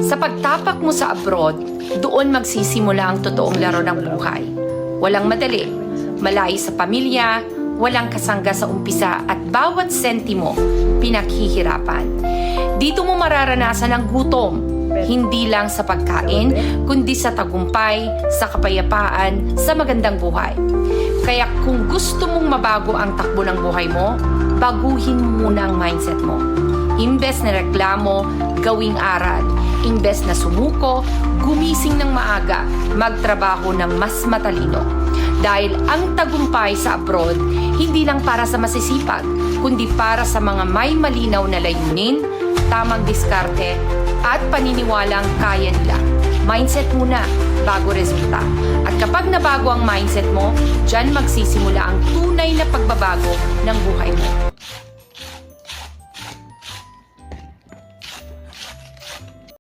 Sa pagtapak mo sa abroad, doon magsisimula ang totoong laro ng buhay. Walang madali, malayo sa pamilya, walang kasangga sa umpisa at bawat sentimo pinaghihirapan. Dito mo mararanasan ang gutom, hindi lang sa pagkain, kundi sa tagumpay, sa kapayapaan, sa magandang buhay. Kaya kung gusto mong mabago ang takbo ng buhay mo, baguhin mo muna ang mindset mo. Imbes na reklamo, gawing aral. Imbes na sumuko, gumising ng maaga, magtrabaho ng mas matalino. Dahil ang tagumpay sa abroad, hindi lang para sa masisipag, kundi para sa mga may malinaw na layunin, tamang diskarte, at paniniwalang kaya nila. Mindset muna, bago resulta. At kapag nabago ang mindset mo, dyan magsisimula ang tunay na pagbabago ng buhay mo.